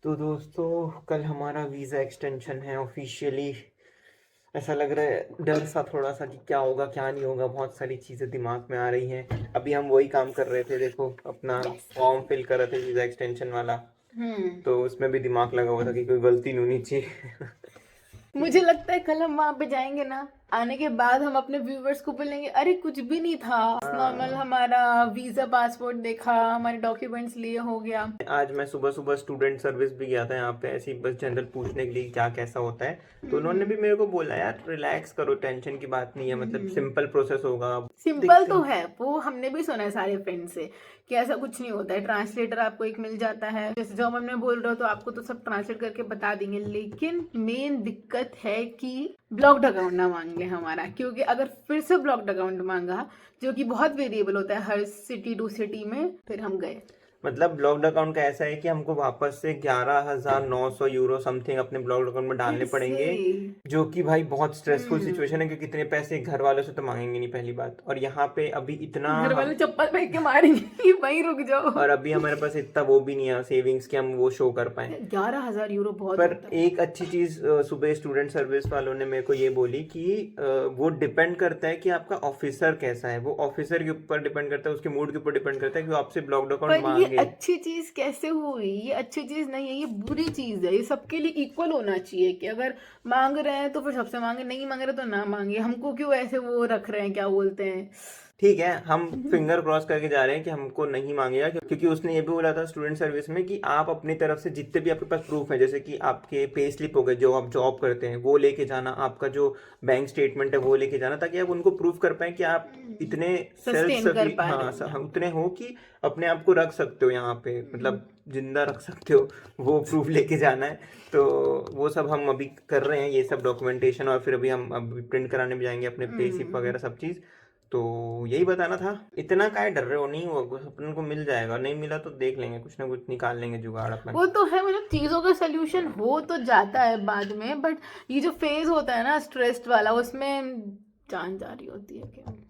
तो दोस्तों कल हमारा वीज़ा एक्सटेंशन है ऑफिशियली। ऐसा लग रहा है डर सा थोड़ा सा कि क्या होगा क्या नहीं होगा, बहुत सारी चीज़ें दिमाग में आ रही हैं। अभी हम वही काम कर रहे थे, देखो अपना यस। फॉर्म फिल कर रहे थे वीज़ा एक्सटेंशन वाला। हम्म। तो उसमें भी दिमाग लगा हुआ था कि कोई गलती नहीं होनी चाहिए। मुझे लगता है कल हम वहां पे जाएंगे ना, आने के बाद हम अपने व्यूवर्स को बोलेंगे अरे कुछ भी नहीं था, नॉर्मल हाँ, हमारा वीजा पासपोर्ट देखा, हमारे डॉक्यूमेंट्स लिए हो गया। आज मैं सुबह सुबह स्टूडेंट सर्विस भी गया था यहाँ पे, ऐसे ही बस जनरल पूछने के लिए क्या कैसा होता है। तो उन्होंने भी मेरे को बोला यार रिलैक्स करो, टेंशन की बात नहीं है, मतलब सिंपल प्रोसेस होगा। सिंपल देखते तो हैं। है वो, हमने भी सुना है सारे फ्रेंड से कि ऐसा कुछ नहीं होता है। ट्रांसलेटर आपको एक मिल जाता है, जैसे जर्मन में बोल रहे हो तो आपको तो सब ट्रांसलेट करके बता देंगे, लेकिन मेन दिक्कत है कि ब्लॉक्ड अकाउंट ना मांग ले हमारा, क्योंकि अगर फिर से ब्लॉक्ड अकाउंट मांगा, जो कि बहुत वेरिएबल होता है हर सिटी टू सिटी में, फिर हम गए। मतलब ब्लॉक्ड अकाउंट का ऐसा है कि हमको वापस से 11,900 यूरो समथिंग अपने ब्लॉक्ड अकाउंट में डालने फिर से। पड़ेंगे। जो कि भाई बहुत स्ट्रेसफुल सिचुएशन हम्म। है, क्योंकि इतने पैसे घर वालों से तो मांगेंगे नहीं पहली बात, और यहाँ पे अभी इतना घर हम। वाले चप्पल फेंक के मारेंगे कि वहीं रुक जाओ। और अभी हमारे पास इतना वो भी नहीं है सेविंग्स कि हम वो शो कर पाए। 11,000 यूरो बहुत पर होता है। एक अच्छी चीज सुबह स्टूडेंट सर्विस वालों ने मेरे को ये बोली कि वो डिपेंड करता है कि आपका ऑफिसर कैसा है, वो ऑफिसर के ऊपर डिपेंड करता है, उसके मूड के ऊपर डिपेंड करता है कि वो आपसे ब्लॉक्ड अकाउंट पर ये मांगे। अच्छी चीज कैसे हुई? ये अच्छी चीज नहीं है, ये बुरी चीज है। ये सबके लिए इक्वल होना चाहिए कि अगर मांग रहे हैं तो फिर सबसे मांगे, नहीं मांग रहे तो ना मांगे। हमको क्यों ऐसे वो रख रहे हैं, क्या बोलते हैं। ठीक है, हम फिंगर क्रॉस करके जा रहे हैं कि हमको नहीं मांगेगा, क्योंकि उसने ये भी बोला था स्टूडेंट सर्विस में कि आप अपनी तरफ से जितने भी आपके पास प्रूफ है, जैसे कि आपके पे स्लिप हो गए जो आप जॉब करते हैं वो लेके जाना, आपका जो बैंक स्टेटमेंट है वो लेके जाना, ताकि आप उनको प्रूफ कर पाए कि आप इतने सेल्फ सस्टेन कर सफी पा हाँ रहे हैं। उतने हो कि अपने आप को रख सकते हो यहाँ पे, मतलब जिंदा रख सकते हो। वो प्रूफ लेके जाना है। तो वो सब हम अभी कर रहे हैं, ये सब डॉक्यूमेंटेशन, और फिर अभी हम अभी प्रिंट कराने भी जाएंगे अपने पे स्लिप वगैरह सब चीज़। तो यही बताना था। इतना काहे डर रहे हो, नहीं हुआ कुछ, अपन को मिल जाएगा, नहीं मिला तो देख लेंगे, कुछ ना कुछ निकाल लेंगे जुगाड़ अपन। वो तो है, मतलब चीजों का सोल्यूशन हो तो जाता है बाद में, बट ये जो फेज होता है ना स्ट्रेस्ड वाला, उसमें जान जा रही होती है क्या।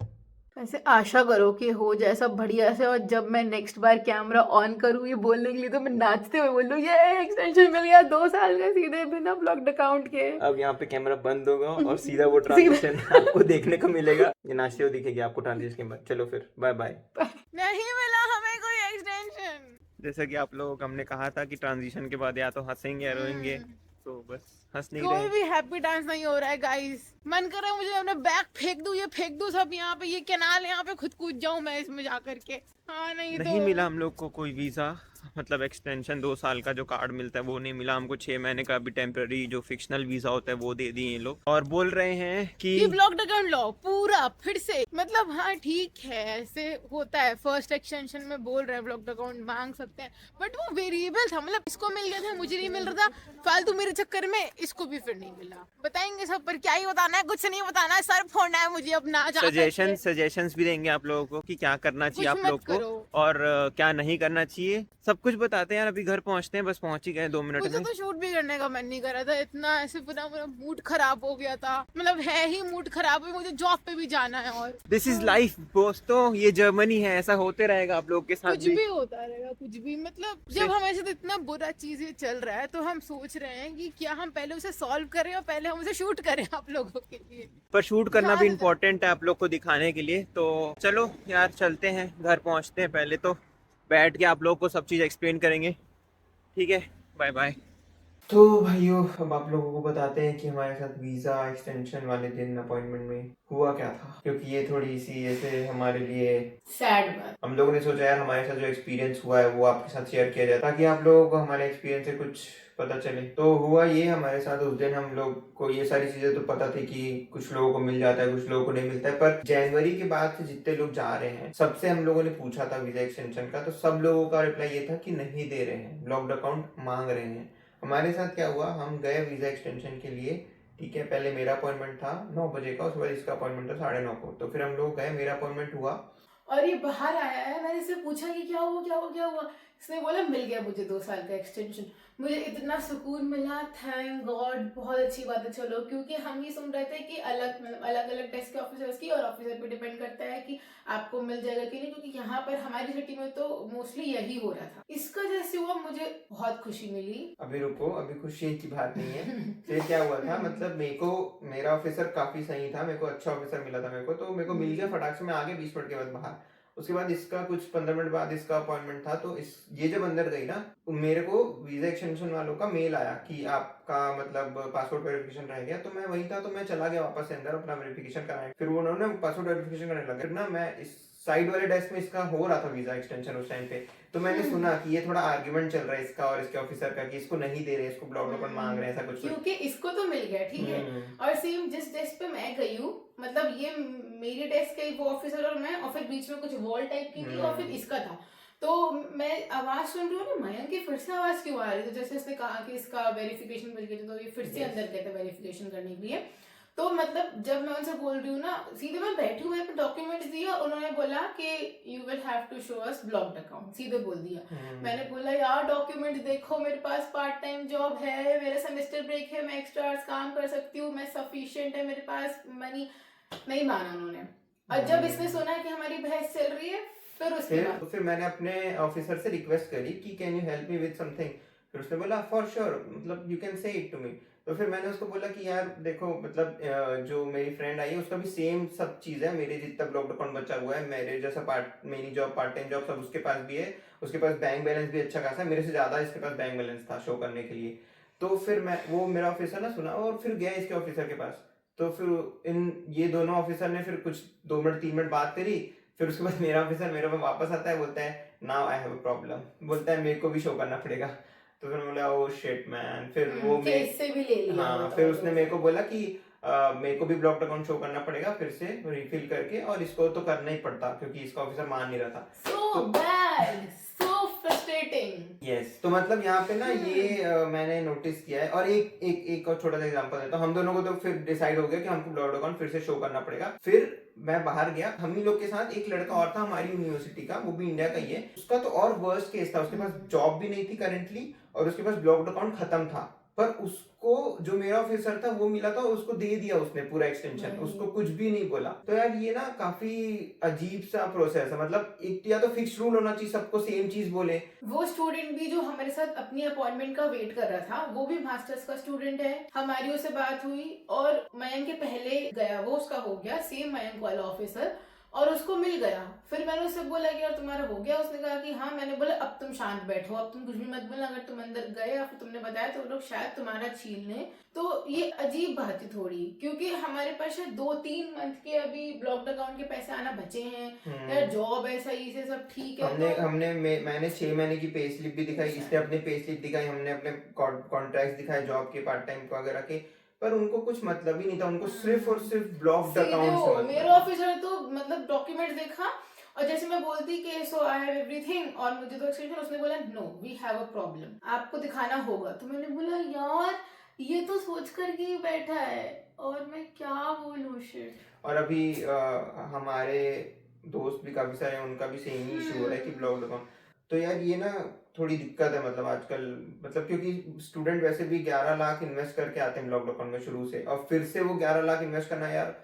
ऐसे आशा करो कि हो जाए सब बढ़िया से, और जब मैं नेक्स्ट बार कैमरा ऑन करूँ ये बोलने के लिए, तो मैं नाचते हुए बोलूँ ये एक्सटेंशन मिल गया 2 साल का सीधे बिना ब्लॉक्ड अकाउंट के। अब यहाँ पे कैमरा बंद होगा और सीधा वो सीधे। ट्रांजिशन आपको देखने को मिलेगा, ये नाचते हुए दिखेगी आपको ट्रांजिशन के बाद। चलो फिर बाय बाय। नहीं मिला हमें कोई एक्सटेंशन। जैसा कि आप लोगों को हमने कहा था कि ट्रांजिशन के बाद या तो हंसेंगे या रोएंगे, तो बस हंस नहीं कोई रहे। भी हैप्पी डांस नहीं हो रहा है गाइस। मन कर रहा है मुझे अपना बैग फेंक दूं, ये फेंक दूं सब यहाँ पे, ये कैनाल यहाँ पे खुद कूद जाऊं मैं इसमें जा करके। हाँ नहीं तो। नहीं मिला हम लोग को कोई वीज़ा, मतलब एक्सटेंशन 2 साल का जो कार्ड मिलता है वो नहीं मिला हमको। 6 महीने का अभी टेम्पररी जो फिक्शनल वीज़ा होता है वो दे दिए ये लोग, और बोल रहे हैं कि कि ब्लॉक्ड अकाउंट लो पूरा फिर से, मतलब हाँ ठीक है ऐसे होता है। फर्स्ट एक्सटेंशन में बोल रहे हैं ब्लॉक्ड अकाउंट मांग सकते हैं, बट वो वेरिएबल था, मतलब इसको मिल गया था मुझे नहीं मिल रहा था, फालतू मेरे चक्कर में इसको भी फिर नहीं मिला। बताएंगे सब, पर क्या ही बताना है, कुछ नहीं बताना है, सर फोड़ना है मुझे अपना जा करके। सजेशंस भी देंगे आप लोगों को कि क्या करना चाहिए कुछ आप मत लोग को, करो। और क्या नहीं करना चाहिए, सब कुछ बताते हैं यार। अभी घर पहुंचते हैं, बस पहुंच ही गए 2 मिनट मुझे में। तो शूट भी करने का मन नहीं कर रहा था, इतना ऐसे पूरा पूरा मूड खराब हो गया था, मतलब है ही मूड खराब है, मुझे जॉब पे भी जाना है। और दिस इज लाइफ दोस्तों, ये जर्मनी है, ऐसा होते रहेगा आप लोगों के साथ कुछ भी। भी होता रहेगा, कुछ भी, मतलब से जब हमें से इतना बुरा चीजें चल रहा है तो हम सोच रहे हैं कि क्या हम पहले उसे सॉल्व करें और पहले हम उसे शूट करें आप लोगों के लिए। पर शूट करना यहाँ भी से जा- इम्पोर्टेंट है आप लोग को दिखाने के लिए। तो चलो यार चलते हैं, घर पहुंचते हैं, पहले तो बैठ के आप लोग को सब चीज़ एक्सप्लेन करेंगे। ठीक है, बाय बाय। तो भाइयों अब आप लोगों को बताते हैं कि हमारे साथ वीज़ा एक्सटेंशन वाले दिन अपॉइंटमेंट में हुआ क्या था, क्योंकि ये थोड़ी सी ऐसे हमारे लिए सैड बात। हम लोगों ने सोचा यार हमारे साथ जो एक्सपीरियंस हुआ है वो आपके साथ शेयर किया जाए, ताकि आप लोगों को हमारे एक्सपीरियंस से कुछ पता चले। तो हुआ ये हमारे साथ, उस दिन हम लोग को ये सारी चीज़ें तो पता थी कि कुछ लोगों को मिल जाता है कुछ लोगों को नहीं मिलता है, पर जनवरी के बाद से जितने लोग जा रहे हैं सबसे हम लोगों ने पूछा था वीज़ा एक्सटेंशन का, तो सब लोगों का रिप्लाई ये था कि नहीं दे रहे हैं, ब्लॉक्ड अकाउंट मांग रहे हैं। हमारे साथ क्या हुआ, हम गए वीज़ा एक्सटेंशन के लिए। ठीक है, पहले मेरा अपॉइंटमेंट था 9 बजे का, उसके बाद इसका अपॉइंटमेंट था 9:30 को। तो फिर हम लोग गए, मेरा अपॉइंटमेंट हुआ। और ये बाहर आया है, मैंने इससे पूछा कि क्या हुआ क्या हुआ क्या हुआ। उसने बोला मिल गया मुझे 2 साल का एक्सटेंशन। मुझे इतना सुकून मिला, थैंक गॉड, बहुत अच्छी बात है। चलो, क्योंकि हम ये सुन रहे थे कि अलग अलग डेस्क के ऑफिसर्स की, और ऑफिसर पे डिपेंड करता है कि आपको मिल जाएगा कि नहीं, क्योंकि यहाँ पर हमारी सिटी में तो मोस्टली यही हो रहा था। इसका जैसे हुआ मुझे बहुत खुशी मिली। अभी रुको, अभी खुशी की बात नहीं है। फिर क्या हुआ था, मतलब मेरा ऑफिसर काफी सही था, मेरे को अच्छा ऑफिसर मिला था मेरे को, तो मेरे को मिल गया फटाक से, मैं आ गया 20 मिनट के बाद बाहर। उसके बाद इसका कुछ 15 मिनट बाद इसका अपॉइंटमेंट था, तो ये जब अंदर गई ना, मेरे को वीजा एक्सटेंशन वालों का मेल आया कि आपका मतलब पासपोर्ट वेरिफिकेशन रह गया। तो मैं वही था, तो मैं चला गया वापस से अंदर अपना वेरिफिकेशन कराने। फिर वो उन्होंने पासपोर्ट वेरिफिकेशन करने लगा। फिर ना मैं इस साइड वाले डेस्क में इसका हो रहा था वीजा एक्सटेंशन उस टाइम पे, तो मैंने सुना कि ये थोड़ा आर्ग्यूमेंट चल रहा है इसका और इसके ऑफिसर का कि इसको नहीं दे रहे, इसको ब्लॉक डॉक्यूमेंट मांग रहे हैं, ऐसा कुछ। क्योंकि इसको तो मिल गया, ठीक है। और सेम जिस डेस्क पे मैं गई हूँ, मतलब ये मेरी डेस्क के वो ऑफिसर और मैं, और फिर बीच में कुछ वॉल टाइप की थी, और फिर इसका था। तो मैं आवाज सुन रही हूँ ना, मयंक की फिर से आवाज क्यों आ रही है? तो जैसे उसने कहा कि इसका वेरिफिकेशन मिल गया, तो ये फिर से अंदर गए थे वेरिफिकेशन करने के लिए। तो मतलब जब मैं उनसे बोल रही हूँ ना, सीधे मैं बैठी हूँ, मैंने डॉक्यूमेंट्स दिए, उन्होंने बोला कि you will have to show us blocked account, सीधे बोल दिया। मैंने बोला यार डॉक्यूमेंट देखो, मेरे पास पार्ट टाइम जॉब है, मेरा सेमेस्टर ब्रेक है, मैं एक्स्ट्रा आवर्स काम कर सकती हूँ, मैं सफिशिएंट है मेरे पास मनी। नहीं माना उन्होंने। और जब इसने सुना कि हमारी बहस चल रही है, फिर मैंने अपने ऑफिसर से रिक्वेस्ट करी कि can you help me with something. फिर उसने बोला फॉर श्योर, मतलब you can say it to me. तो फिर मैंने उसको बोला कि यार देखो, मतलब जो मेरी फ्रेंड आई है उसका भी सेम सब चीज है, मेरे जितना ब्लॉक अकाउंट बचा हुआ है, मेरे जैसा मेरी जॉब, पार्ट टाइम जॉब सब उसके पास भी है, उसके पास बैंक बैलेंस भी अच्छा खासा है, मेरे से ज्यादा इसके पास बैंक बैलेंस था शो करने के लिए। तो फिर वो मेरा ऑफिसर ना सुना और फिर गया इसके ऑफिसर के पास। तो फिर ये दोनों ऑफिसर ने फिर कुछ 2 मिनट 3 मिनट बात करी। फिर उसके बाद मेरा ऑफिसर मेरे पास वापस आता है, बोलता है now I have a problem, बोलता है मेरे को भी शो करना पड़ेगा। तो फिर बोला ओ शिट मैन। फिर वो इससे भी ले लिया। हाँ, फिर उसने मेरे को बोला कि मेरे को भी ब्लॉक्ड अकाउंट शो करना पड़ेगा फिर से रिफिल करके, और इसको तो करना ही पड़ता क्योंकि इसका ऑफिसर मान नहीं रहा था। So bad, so frustrating. Yes, तो मतलब यहाँ पे ना ये मैंने नोटिस किया है। और एक और छोटा सा एग्जांपल देता हूँ। हम दोनों को तो फिर डिसाइड हो गया कि हमको ब्लॉक्ड अकाउंट फिर से शो करना पड़ेगा। फिर मैं बाहर गया, हम ही लोग के साथ एक लड़का और था हमारी यूनिवर्सिटी का, वो भी इंडिया का ही है। उसका तो और वर्स्ट केस था, उसके पास जॉब भी नहीं थी करेंटली, और उसके पास ब्लॉक्ड अकाउंट खत्म था। पर उसको जो मेरा ऑफिसर था वो मिला था, और उसको दे दिया उसने पूरा एक्सटेंशन, उसको कुछ भी नहीं बोला। तो यार ये ना काफी अजीब सा प्रोसेस है। मतलब एक या तो फिक्स रूल होना चाहिए, सबको सेम चीज बोले। वो स्टूडेंट भी जो हमारे साथ अपनी अपॉइंटमेंट का वेट कर रहा था, वो भी मास्टर्स का स्टूडेंट है। हमारी उससे बात हुई, और मयंक के पहले गया वो, उसका हो गया सेम मयंक वाला ऑफिसर, और उसको मिल गया। फिर मैंने उससे बोला कि यार तुम्हारा हो गया? उसने कहा कि हाँ। मैंने बोला अब तुम शांत बैठो, अब तुम कुछ भी मत बोलना, अगर तुम अंदर गए या फिर तुमने बताया तो लोग शायद तुम्हारा छीन लें। तो ये अजीब बात है थोड़ी, क्योंकि हमारे पास शायद 2-3 मंथ के अभी ब्लॉक्ड अकाउंट के पैसे आना बचे हैं। यार जॉब है, सही से सब ठीक है। मैंने 6 महीने की पे स्लिप भी दिखाई, इसने अपने पे स्लिप दिखाई, हमने अपने कॉन्ट्रैक्ट दिखाए जॉब के, पार्ट टाइम वगैरह के, पर उनको कुछ मतलब ही नहीं था। उनको सिर्फ और सिर्फ ब्लॉक्ड अकाउंट से मतलब। मेरा ऑफिसर तो मतलब डॉक्यूमेंट देखा, और जैसे मैं बोलती कि सो आई हैव एवरीथिंग और मुझे तो एक्सटेंशन, उसने बोला no we have a problem, आपको दिखाना होगा। तो मैंने बोला यार ये तो सोच कर के बैठा है, और मैं क्या बोलूं शिट। और अभी हमारे दोस्त भी काफी सारे हैं, उनका भी सेम ही इशू हो रहा है कि ब्लॉक्ड अकाउंट। तो यार ये ना थोड़ी दिक्कत है, मतलब आजकल, मतलब क्योंकि स्टूडेंट वैसे भी 11 लाख इन्वेस्ट करके आते हैं ब्लॉक्ड अकाउंट में शुरू से, और फिर से वो 11 लाख इन्वेस्ट करना यार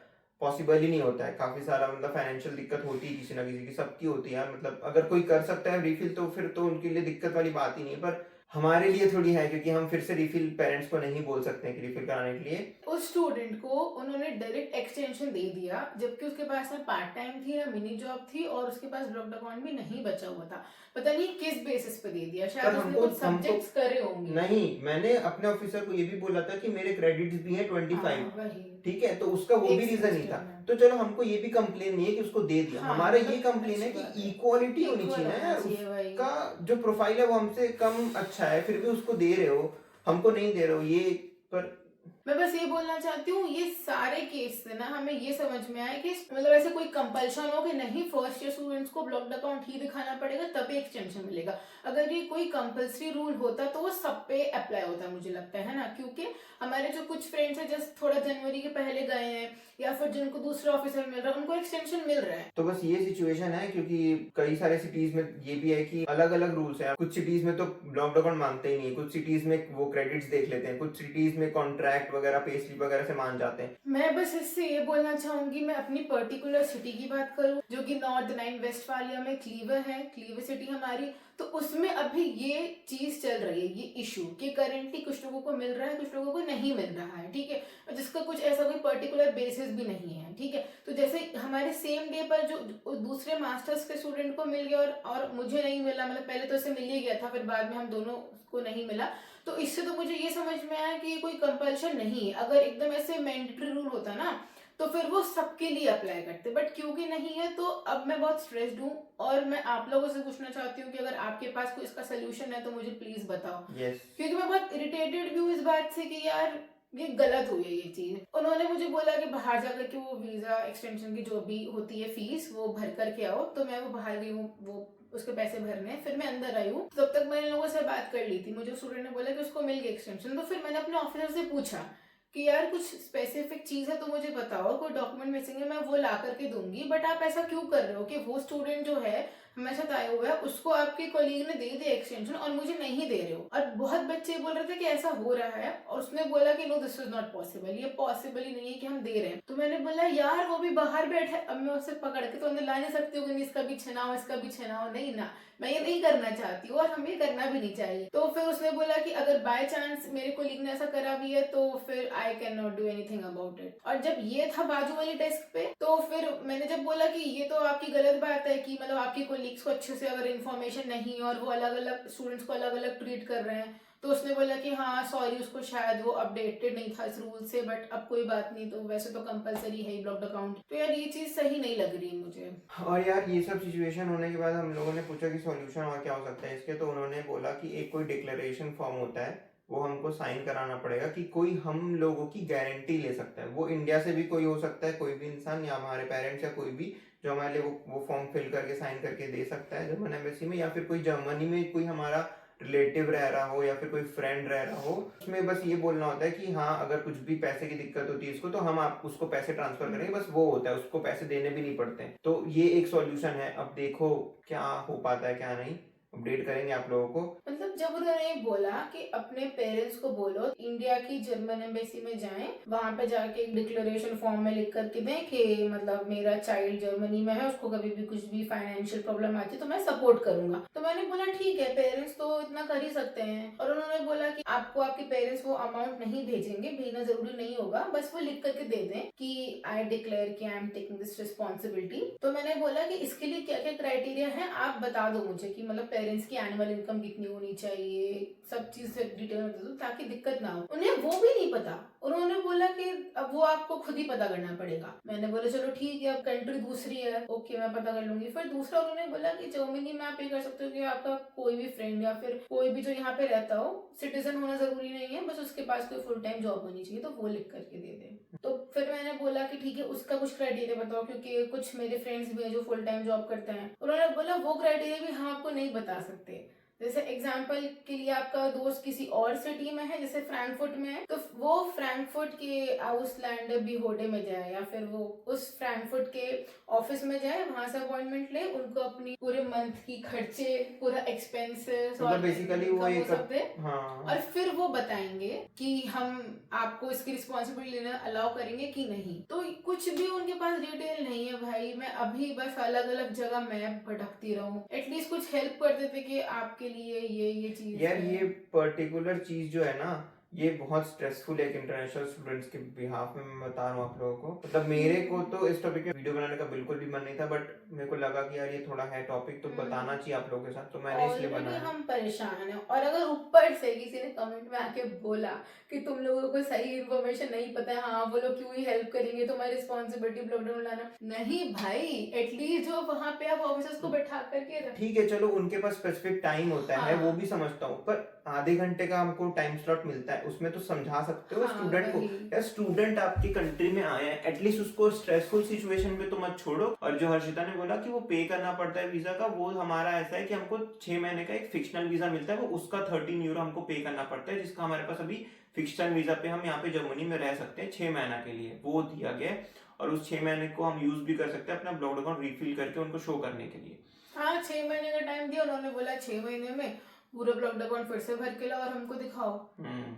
पॉसिबल ही नहीं होता है। काफी सारा मतलब फाइनेंशियल दिक्कत होती है किसी ना किसी की, सबकी होती है यार। मतलब अगर कोई कर सकता है रिफिल तो फिर तो उनके लिए दिक्कत वाली बात ही नहीं है, पर हमारे लिए थोड़ी है, क्योंकि हम फिर से रिफिल पेरेंट्स को नहीं बोल सकते हैं कि रिफिल कराने के लिए। उस स्टूडेंट को उन्होंने डायरेक्ट एक्सटेंशन दे दिया, जबकि उसके पास ना पार्ट टाइम थी ना मिनी जॉब थी, और उसके पास ब्लॉक्ड अकाउंट भी नहीं बचा हुआ था। पता नहीं किस बेसिस पे दे दिया, शायद उसने कुछ सब्जेक्ट्स करे होंगे। नहीं, मैंने अपने ऑफिसर को ये भी बोला था कि मेरे क्रेडिट्स भी हैं 25, ठीक है, तो उसका वो भी रीजन ही था। तो चलो हमको ये भी कंप्लेन नहीं है कि उसको दे दिया, हमारा ये कंप्लेन है कि इक्वालिटी होनी चाहिए ना यार। उसका जो प्रोफाइल है वो हमसे कम अच्छा है, फिर भी उसको दे रहे हो, हमको नहीं दे रहे हो ये। पर मैं बस ये बोलना चाहती हूँ, ये सारे केस से ना हमें ये समझ में आया कि मतलब ऐसे कोई कंपल्शन हो कि नहीं फर्स्ट ईयर स्टूडेंट्स को ब्लॉक्ड अकाउंट ही दिखाना पड़ेगा तभी एक्सटेंशन मिलेगा। अगर ये कोई कंपल्सरी रूल होता तो वो सब पे अप्लाई होता मुझे लगता है ना, क्योंकि हमारे जो कुछ फ्रेंड्स हैं जस्ट थोड़ा जनवरी के पहले गए हैं या फिर जिनको दूसरा ऑफिसर मिल रहा है उनको एक्सटेंशन मिल रहा है। तो बस ये सिचुएशन है, क्योंकि कई सारे सिटीज में ये भी है कि अलग अलग रूल्स हैं। कुछ सिटीज में तो लॉकडाउन मानते ही नहीं, कुछ सिटीज में वो क्रेडिट्स देख लेते हैं, कुछ सिटीज में कॉन्ट्रैक्ट वगैरह पे स्लिप वगैरह से मान जाते हैं। मैं बस इससे ये बोलना चाहूंगी, मैं अपनी पर्टिकुलर सिटी की बात करूं जो कि नॉर्थ राइन वेस्टफालिया में क्लीवर है, क्लीवर सिटी हमारी, तो उसमें अभी ये चीज चल रही है, ये इशू कि करेंटली कुछ लोगों को मिल रहा है, कुछ लोगों को नहीं मिल रहा है, ठीक है, जिसका कुछ ऐसा कोई पर्टिकुलर बेसिस भी नहीं है, ठीक है। तो जैसे हमारे सेम डे पर जो दूसरे मास्टर्स के स्टूडेंट को मिल गया और मुझे नहीं मिला, मतलब पहले तो इसे मिल ही गया था, फिर बाद में हम दोनों को नहीं मिला, तो इससे तो मुझे ये समझ में आया कि कोई कंपल्शन नहीं है। अगर एकदम ऐसे मैंडेटरी रूल होता ना तो फिर वो सबके लिए अप्लाई करते, बट क्योंकि नहीं है तो अब मैं बहुत स्ट्रेस्ड हूँ और मैं आप लोगों से पूछना चाहती हूँ कि अगर आपके पास कोई इसका सोल्यूशन है तो मुझे प्लीज बताओ। क्योंकि मैं बहुत इरिटेटेड भी हूँ इस बात से कि यार ये गलत हुई है ये चीज। उन्होंने मुझे बोला कि बाहर जाकर के वो वीजा एक्सटेंशन की जो भी होती है फीस वो भर करके आओ, तो मैं वो बाहर गई हूँ, वो उसके पैसे भरने, फिर मैं अंदर आई हूँ। तब तक मैंने लोगों से बात कर ली थी, मुझे स्टूडेंट ने बोला कि उसको मिल गई एक्सटेंशन, तो फिर मैंने अपने ऑफिसर से पूछा कि यार कुछ स्पेसिफिक चीज है तो मुझे बताओ, कोई डॉक्यूमेंट मिसिंग है मैं वो ला करके दूंगी, बट आप ऐसा क्यों कर रहे हो कि वो स्टूडेंट जो है हमारे साथ आया हुआ है उसको आपके कोलीग ने दे दिया एक्सटेंशन और मुझे नहीं दे रहे हो। और बहुत बच्चे बोल रहे थे कि ऐसा हो रहा है और उसने बोला कि no this is not possible, ये पॉसिबल ही नहीं है कि हम दे रहे हैं। तो मैंने बोला यार वो भी बाहर बैठे, अब मैं उसे पकड़ के तो अंदर ला नहीं सकती हूँ कि इसका भी छनाओ इसका भी छनाओ, नहीं ना, मैं ये नहीं करना चाहती हूँ और हमें करना भी नहीं चाहिए। तो फिर उसने बोला कि अगर बाय चांस मेरे कोलीग ने ऐसा करा भी है तो फिर I can not do anything about it. और जब ये था बाजू वाली डेस्क पे तो फिर मैंने जब बोला कि ये तो आपकी गलत बात है कि मतलब आपके कोलीग्स को अच्छे से अगर इन्फॉर्मेशन नहीं और वो अलग अलग स्टूडेंट्स को अलग अलग ट्रीट कर रहे हैं, तो उसने बोला कि हाँ सॉरी उसको शायद वो अपडेटेड नहीं था इस रूल से, बट अब कोई बात नहीं, तो वैसे तो कंपलसरी है ही ब्लॉक्ड अकाउंट। तो यार ये चीज सही नहीं लग रही मुझे। और यार ये सब सिचुएशन होने के बाद हम लोगों ने पूछा कि सॉल्यूशन और क्या हो सकता है इसके, तो उन्होंने बोला कि एक कोई डिक्लेरेशन फॉर्म होता है वो हमको साइन कराना पड़ेगा कि कोई हम लोगों की गारंटी ले सकता है। वो इंडिया से भी कोई हो सकता है, कोई भी इंसान या हमारे पेरेंट्स या कोई भी जो हमारे लिए वो फॉर्म फिल करके साइन करके दे सकता है जर्मन एम्बेसी में, या फिर कोई जर्मनी में कोई हमारा रिलेटिव रह रहा हो या फिर कोई फ्रेंड रह रहा हो। उसमें बस ये बोलना होता है कि हाँ अगर कुछ भी पैसे की दिक्कत होती है इसको तो हम आप उसको पैसे ट्रांसफर करेंगे, बस वो होता है, उसको पैसे देने भी नहीं पड़ते हैं। तो ये एक सॉल्यूशन है। अब देखो क्या हो पाता है क्या नहीं, अपडेट करेंगे आप लोगों को। मतलब जब उन्होंने बोला कि अपने पेरेंट्स को बोलो इंडिया की जर्मन एम्बेसी में जाएं, वहां पे जाके एक डिक्लेरेशन फॉर्म में लिख करके दें कि मतलब मेरा चाइल्ड जर्मनी में है, उसको कभी भी कुछ भी फाइनेंशियल प्रॉब्लम आती है तो मैं सपोर्ट करूंगा। तो मैंने बोला ठीक है पेरेंट्स तो इतना कर ही सकते हैं। और उन्होंने बोला कि आपको आपके पेरेंट्स वो अमाउंट नहीं भेजेंगे, भेजना जरूरी नहीं होगा, बस वो लिख करके दे दें कि आई डिक्लेयर कि I am taking this responsibility. तो मैंने बोला कि इसके लिए क्या क्या क्राइटेरिया है आप बता दो मुझे कि मतलब पेरेंट्स की एनुअल इनकम कितनी होनी चाहिए, सब चीज से डिटेल में दो ताकि दिक्कत ना हो। उन्हें वो भी नहीं पता, उन्होंने बोला कि अब वो आपको खुद ही पता करना पड़ेगा। मैंने बोला चलो ठीक है, अब कंट्री दूसरी है, ओके मैं पता कर लूंगी। फिर दूसरा उन्होंने बोला कि जर्मनी में आप ये कर सकते हो कि आपका कोई भी फ्रेंड या फिर कोई भी जो यहाँ पे रहता हो, सिटीजन होना जरूरी नहीं है, बस उसके पास कोई फुल टाइम जॉब होनी चाहिए, तो वो लिख करके दे दे। तो फिर मैंने बोला कि ठीक है उसका कुछ क्राइटेरिया बताओ, क्योंकि कुछ मेरे फ्रेंड्स भी हैं जो फुल टाइम जॉब करते हैं। उन्होंने बोला वो क्राइटेरिया भी हम आपको नहीं बता सकते। जैसे एग्जाम्पल के लिए आपका दोस्त किसी और सिटी में है, जैसे फ्रैंकफर्ट में है, तो वो फ्रैंकफर्ट के आउसलैंड बिहोडे में जाए या फिर वो उस फ्रैंकफर्ट के ऑफिस में जाए, वहां से अपॉइंटमेंट ले, उनको अपनी पूरे मंथ की खर्चे, पूरा एक्सपेंसेस और बेसिकली वो एक हाँ। और फिर वो बताएंगे कि हम आपको इसकी रिस्पॉन्सिबिलिटी लेना अलाउ करेंगे कि नहीं। तो कुछ भी उनके पास डिटेल नहीं है भाई। मैं अभी बस अलग अलग जगह मैप भटकती रहूं, एटलीस्ट कुछ हेल्प कर देते कि आपके लिए ये चीज यार ये पर्टिकुलर चीज जो है ना ये बहुत स्ट्रेसफुल है इंटरनेशनल स्टूडेंट्स के बिहाफ में। मैं बता रहा हूँ आप लोगों को, मतलब मेरे को तो इस टॉपिक पे वीडियो बनाने का बिल्कुल भी मन नहीं था, बट मेरे को लगा कि यार ये थोड़ा है टॉपिक तो बताना चाहिए आप लोगों के साथ, तो मैंने इसलिए बनाया। हम परेशान हैं और अगर ऊपर से किसी ने कमेंट में आके बोला कि तुम लोगों को सही इन्फॉर्मेशन नहीं पता है, हाँ वो लोग क्यों ही हेल्प करेंगे, तुम्हारी रिस्पॉन्सिबिलिटी लॉकडाउन लाना नहीं भाई। एटलीस्ट जो वहाँ पे आप ऑफिसर्स को बैठा करके ठीक है चलो उनके पास स्पेसिफिक टाइम होता है, वो भी समझता हूँ, पर आधे घंटे का हमको टाइम स्लॉट मिलता है उसमें तो समझा सकते हो स्टूडेंट को। या स्टूडेंट आपकी कंट्री में आए हैं, एटलीस्ट उसको स्ट्रेसफुल सिचुएशन में तो मत छोड़ो। और जो हर्षिता ने बोला कि वो पे करना पड़ता है वीजा का, वो हमारा ऐसा है कि हमको 6 महीने का एक फिक्शनल वीजा मिलता है, वो उसका 13 यूरो हमको पे करना पड़ता है, जिसका हमारे पास अभी फिक्शनल वीजा पे हम यहाँ पे जर्मनी में रह सकते हैं 6 महीना के लिए, वो दिया गया है। और उस 6 महीने को हम यूज भी कर सकते हैं अपना ब्लॉग्ड अकाउंट रिफिल करके उनको शो करने के लिए। हाँ 6 महीने का टाइम दिया उन्होंने, बोला 6 महीने में पूरा ब्लॉग्ड अकाउंट फिर से भर के लाओ और हमको दिखाओ।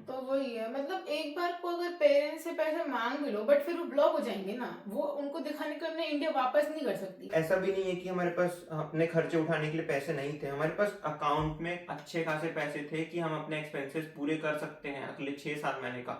तो वही है, मतलब एक बार को अगर पेरेंट्स से पैसे मांग भी लो बट फिर वो ब्लॉक हो जाएंगे ना, वो उनको दिखाने के लिए इंडिया वापस नहीं कर सकती। ऐसा भी नहीं है कि हमारे पास अपने खर्चे उठाने के लिए पैसे नहीं थे, हमारे पास अकाउंट में अच्छे खासे पैसे थे कि हम अपने एक्सपेंसेस पूरे कर सकते हैं अगले 6-7 महीने का,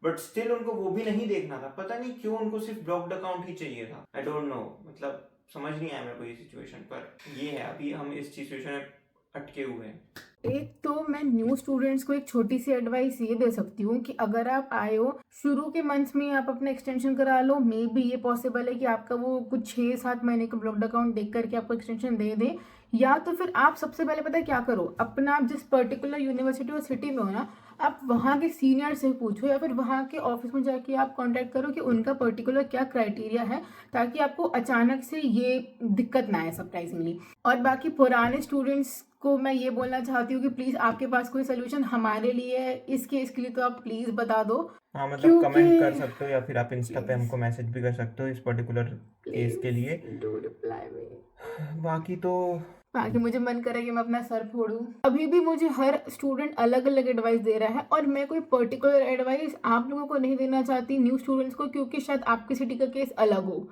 बट स्टिल उनको वो भी नहीं देखना था। पता नहीं क्यों उनको सिर्फ ब्लॉक्ड अकाउंट ही चाहिए था, आई डोंट नो, मतलब समझ नहीं आया मेरे को ये सिचुएशन। पर ये है, अभी हम इस सिचुएशन में अटके हुए हैं। एक तो मैं न्यू स्टूडेंट्स को एक छोटी सी एडवाइस ये दे सकती हूँ कि अगर आप आए हो शुरू के मंथ्स में आप अपना एक्सटेंशन करा लो, मे बी ये पॉसिबल है कि आपका वो कुछ 6-7 महीने का ब्लॉक्ड अकाउंट देख करके आपको एक्सटेंशन दे दे, या तो फिर आप सबसे पहले पता है क्या करो, अपना आप जिस पर्टिकुलर यूनिवर्सिटी और सिटी में हो ना, आप वहाँ के सीनियर से पूछो या फिर वहाँ के ऑफिस में जाके आप कांटेक्ट करो कि उनका पर्टिकुलर क्या क्राइटेरिया है, ताकि आपको अचानक से ये दिक्कत ना आए सरप्राइजिंगली। और बाकी पुराने स्टूडेंट्स को मैं ये बोलना चाहती हूँ कि प्लीज़ आपके पास कोई सोल्यूशन हमारे लिए है इस केस के लिए तो आप प्लीज़ बता दो। हाँ मतलब कमेंट कर सकते हो या फिर आप इंस्टा पे हमको मैसेज भी कर सकते हो इस पर्टिकुलर केस के लिए। Do reply me. बाकी मुझे मन करे कि मैं अपना सर फोड़ूं। अभी भी मुझे हर स्टूडेंट अलग अलग एडवाइस दे रहा है और मैं कोई पर्टिकुलर एडवाइस आप लोगों को नहीं देना चाहती न्यू स्टूडेंट्स को, क्योंकि शायद आपकी सिटी का केस अलग हो।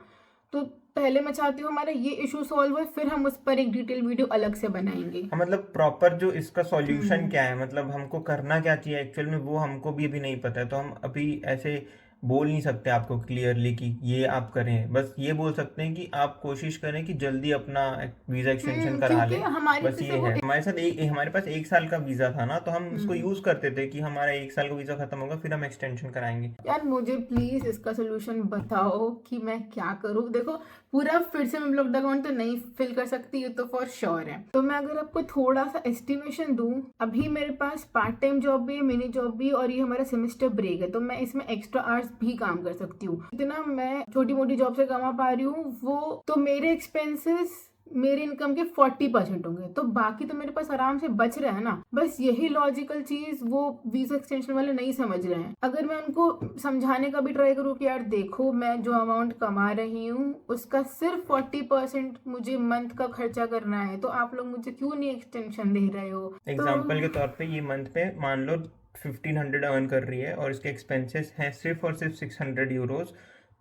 तो पहले मैं चाहती हूँ हमारा ये इशू सॉल्व हो, फिर हम उस पर एक डिटेल वीडियो अलग से बनाएंगे। मतलब प्रॉपर जो इसका सॉल्यूशन क्या है, मतलब हमको करना क्या चाहिए एक्चुअल में, वो हमको भी अभी नहीं पता है। तो हम अभी ऐसे बोल नहीं सकते आपको क्लियरली कि ये आप करें, बस ये बोल सकते हैं कि आप कोशिश करें कि जल्दी अपना वीजा एक्सटेंशन करा लें। बस ये है, हमारे साथ हमारे पास 1 साल का वीजा था ना, तो हम उसको यूज करते थे कि हमारा 1 साल का वीजा खत्म होगा फिर हम एक्सटेंशन कराएंगे। यार मुझे प्लीज इसका सोल्यूशन बताओ कि मैं क्या करूँ। देखो पूरा फिर से मैं ब्लॉक्ड अकाउंट तो नहीं फिल कर सकती, ये तो फॉर श्योर है। तो मैं अगर आपको थोड़ा सा एस्टिमेशन दूं, अभी मेरे पास पार्ट टाइम जॉब भी है, मिनी जॉब भी, और ये हमारा सेमेस्टर ब्रेक है, तो मैं इसमें एक्स्ट्रा आवर्स भी काम कर सकती हूँ। इतना मैं छोटी मोटी जॉब से कमा पा रही हूँ, वो तो मेरे एक्सपेंसेस मेरे इनकम के 40% होंगे, तो बाकी तो मेरे पास आराम से बच रहा है ना। बस यही लॉजिकल चीज वो वीजा एक्सटेंशन वाले नहीं समझ रहे हैं। अगर मैं उनको समझाने का भी ट्राई करूँ कि यार देखो मैं जो अमाउंट कमा रही हूँ उसका सिर्फ 40% मुझे मंथ का खर्चा करना है, तो आप लोग मुझे क्यों नहीं एक्सटेंशन दे रहे हो। एग्जाम्पल के तौर पे ये मंथ पे मान लो 1500 अर्न कर रही है और इसके एक्सपेंसेस हैं सिर्फ और सिर्फ 600 यूरोज,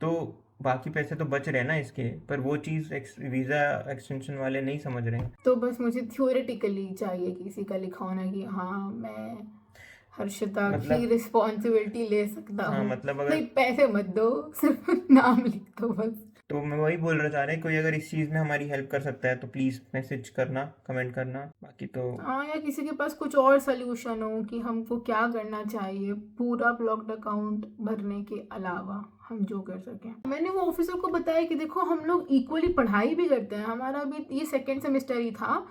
तो बाकी पैसे तो बच रहे हैं ना इसके, पर वो चीज़ वीज़ा एक्सटेंशन वाले नहीं समझ रहे हैं। तो बस मुझे थ्योरेटिकली चाहिए किसी का लिखा होना कि हाँ मैं हर्षिता की रिस्पॉन्सिबिलिटी ले सकता हूँ। मतलब अगर नहीं पैसे मत दो, सिर्फ नाम लिख दो बस। तो मैं वही बोल रहा चाह रहे कोई अगर इस चीज़ में हमारी हेल्प कर सकता है तो प्लीज़ मैसेज करना, कमेंट करना। बाकी तो हाँ, या किसी के पास कुछ और सोल्यूशन हो कि हमको क्या करना चाहिए पूरा ब्लॉक्ड अकाउंट भरने के अलावा हम जो कर सकें। मैंने वो ऑफिसर को बताया कि देखो हम लोग इक्वली पढ़ाई भी करते हैं, हमारा अभी ये 2nd सेमेस्टर ही था,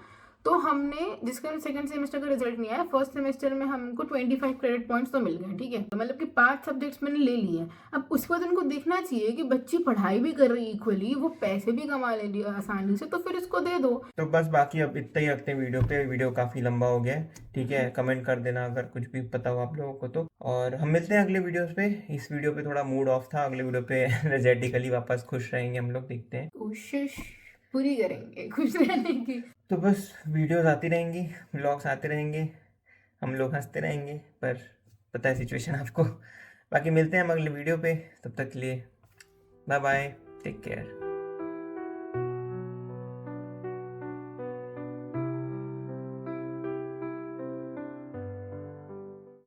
तो हमने जिसका 2nd सेमेस्टर का रिजल्ट नहीं आया, 1st सेमेस्टर में हमको 25 क्रेडिट पॉइंट्स तो मिल गए, ठीक है, मतलब कि 5 सब्जेक्ट्स मैंने ले लिए। अब उसके बाद उनको देखना चाहिए कि बच्ची पढ़ाई भी कर रही है इक्वली, वो पैसे भी कमा ले रही है आसानी से, तो फिर इसको दे दो। तो बस बाकी अब इतना ही रखते हैं वीडियो पे, वीडियो काफ़ी लंबा हो गया है, ठीक है। कमेंट कर देना अगर कुछ भी पता हो आप लोगों को तो, और हम मिलते हैं अगले वीडियोस पे। इस वीडियो पे थोड़ा मूड ऑफ था, अगले वीडियो पे एनर्जेटिकली वापस खुश रहेंगे हम लोग, देखते हैं, कोशिश पूरी करेंगे खुश रहने की। तो बस वीडियोस आती रहेंगी, व्लॉग्स आते रहेंगे, हम लोग हंसते रहेंगे, पर पता है सिचुएशन आपको। बाकी मिलते हैं हम अगले वीडियो पे, तब तक के लिए बाय बाय, टेक केयर।